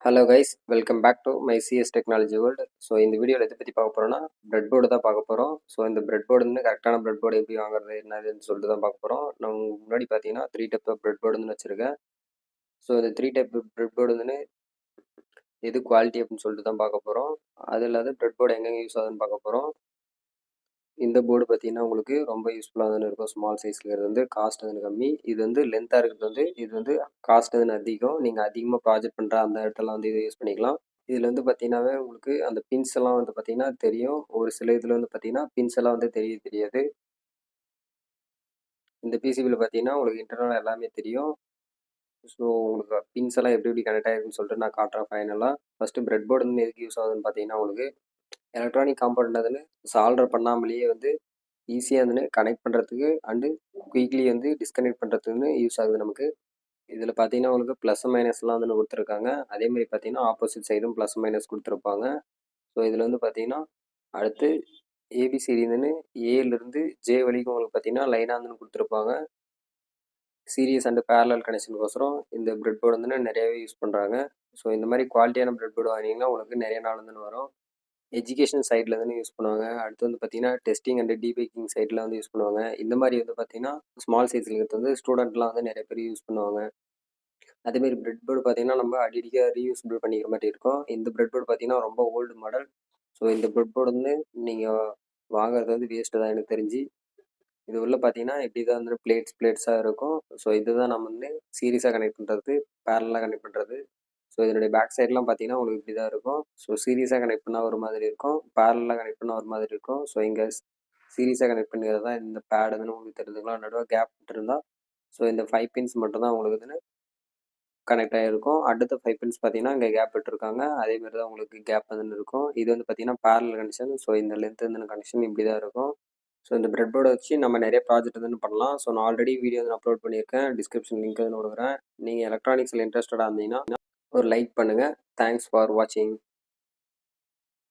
Hello guys, welcome back to my CS technology world. So இந்த வீடியோவில் எதை பற்றி பார்க்க போகிறோம்னா பிரெட் போர்டு தான் பார்க்க போகிறோம். ஸோ இந்த பிரெட் போர்டு வந்து கரெக்டான பிரெட் போர்டு எப்படி வாங்குறது என்னதுன்னு சொல்லிட்டு தான் பார்க்க போகிறோம். நான் உங்களுக்கு முன்னாடி பார்த்தீங்கன்னா 3 டைப் ஆஃப் பிரெட் போர்டு வந்து வச்சுருக்கேன். ஸோ இந்த 3 டைப் பிரெட் போர்டு வந்து எது குவாலிட்டி அப்படின்னு சொல்லிட்டு தான் பார்க்க போகிறோம். அது இல்லாத பிரெட் போர்டு எங்கெங்கே யூஸ் ஆகுதுன்னு பார்க்க போகிறோம். இந்த போர்டு பார்த்தீங்கன்னா உங்களுக்கு ரொம்ப யூஸ்ஃபுல்லாக தானே இருக்கும். ஸ்மால் சைஸில் வந்து காஸ்ட் வந்து கம்மி. இது வந்து லென்த்தாக இருக்கிறது வந்து இது வந்து காஸ்ட் வந்து அதிகம். நீங்கள் அதிகமாக ப்ராஜெக்ட் பண்ணுற அந்த இடத்துல வந்து இதை யூஸ் பண்ணிக்கலாம். இதில் வந்து பார்த்தீங்கன்னாவே உங்களுக்கு அந்த பின்ஸ் எல்லாம் வந்து பார்த்தீங்கன்னா தெரியும். ஒரு சில இதில் வந்து பார்த்தீங்கன்னா பின்ஸ் எல்லாம் வந்து தெரியாது. இந்த பிசிபியில் பார்த்தீங்கன்னா உங்களுக்கு இன்டர்னல் எல்லாமே தெரியும். ஸோ உங்களுக்கு பின்ஸ் எல்லாம் எப்படி கனெக்ட் ஆகிருக்குன்னு சொல்லிட்டு நான் காட்டுறேன் ஃபைனலாக. ஃபஸ்ட்டு பிரெட் போர்டு வந்து எதுக்கு யூஸ் ஆகுதுன்னு பார்த்தீங்கன்னா உங்களுக்கு எலக்ட்ரானிக் காம்பவுண்ட் அதுன்னு சால்டர் பண்ணாமலேயே வந்து ஈஸியாக வந்து கனெக்ட் பண்ணுறதுக்கு அண்டு குயிக்லி வந்து டிஸ்கனெக்ட் பண்ணுறதுக்குன்னு யூஸ் ஆகுது நமக்கு. இதில் பார்த்தீங்கன்னா உங்களுக்கு ப்ளஸ் மைனஸ்லாம் வந்து கொடுத்துருக்காங்க. அதேமாதிரி பார்த்தீங்கன்னா ஆப்போசிட் சைடும் ப்ளஸ் மைனஸ் கொடுத்துருப்பாங்க. ஸோ இதில் வந்து பார்த்தீங்கன்னா அடுத்து ஏபிசிடி வந்து ஏலேருந்து ஜே வரைக்கும் உங்களுக்கு பார்த்தீங்கன்னா லைனாக வந்து கொடுத்துருப்பாங்க. சீரியஸ் அண்டு பேரலல் கனெக்ஷனுக்கோசரம் இந்த பிரெட் போர்டு வந்து நிறையாவே யூஸ் பண்ணுறாங்க. ஸோ இந்த மாதிரி குவாலிட்டியான பிரெட் போர்டு வாங்கினீங்கன்னா உங்களுக்கு நிறைய நாள் வந்து வரும். எஜுகேஷன் சைடில் வந்து யூஸ் பண்ணுவாங்க. அடுத்து வந்து பார்த்தீங்கன்னா டெஸ்டிங் அண்ட் டீபேக்கிங் சைடில் வந்து யூஸ் பண்ணுவாங்க. இந்த மாதிரி வந்து பார்த்தீங்கன்னா ஸ்மால் சைஸில் இருக்கிறது வந்து ஸ்டூடெண்ட்லாம் வந்து நிறைய பேர் யூஸ் பண்ணுவாங்க. அதேமாரி பிரெட் போர்டு பார்த்தீங்கன்னா நம்ம அடிக்கடிக்க ரீயூஸ்பிள் பண்ணிக்கிற மாதிரி இருக்கும். இந்த பிரெட் போர்டு பார்த்தீங்கன்னா ரொம்ப ஓல்டு மாடல். ஸோ இந்த பிரெட் போர்டு வந்து நீங்கள் வாங்குறது வந்து வேஸ்ட்டு தான் எனக்கு தெரிஞ்சு. இது உள்ள பார்த்தீங்கன்னா இப்படி தான் வந்து பிளேட்ஸாக இருக்கும். ஸோ இதுதான் நம்ம வந்து சீரியஸாக கனெக்ட் பண்ணுறது, பேரலாக கனெக்ட் பண்ணுறது. ஸோ இதனுடைய பேக் சைட்லாம் பார்த்தீங்கன்னா உங்களுக்கு இப்படி தான் இருக்கும். ஸோ சீரியஸாக கனெக்ட் பண்ணால் ஒரு மாதிரி இருக்கும், பேரலாக கனெக்ட் பண்ணால் ஒரு மாதிரி இருக்கும். ஸோ இங்கே சீரியஸாக கனெக்ட் பண்ணுறது தான் இந்த பேடு வந்து உங்களுக்கு தெரிஞ்சுக்கலாம். நடுவாக கேப் விட்டுருந்தா ஸோ இந்த 5 பின்ஸ் மட்டும் தான் உங்களுக்கு வந்து கனெக்ட் ஆகிருக்கும். அடுத்த 5 பின்ஸ் பார்த்தீங்கன்னா இங்கே கேப் விட்டுருக்காங்க. அதேமாதிரி தான் உங்களுக்கு கேப் வந்து இருக்கும். இது வந்து பார்த்தீங்கன்னா பேரலல் கனெக்ஷன். ஸோ இந்த லென்த் வந்து கனெக்ஷன் இப்படி தான் இருக்கும். ஸோ இந்த பிரெட் போர்டை வச்சு நம்ம நிறைய ப்ராஜெக்ட் வந்து பண்ணலாம். ஸோ நான் ஆல்ரெடி வீடியோ வந்து அப்லோட் பண்ணியிருக்கேன். டிஸ்கிரிப்ஷன் லிங்க் வந்து கொடுக்குறேன். நீங்கள் எலக்ட்ரானிக்ஸில் இன்ட்ரெஸ்டடாக இருந்தீங்கன்னா ஒரு லைக் பண்ணுங்கள். தேங்க்ஸ் ஃபார் வாட்சிங்.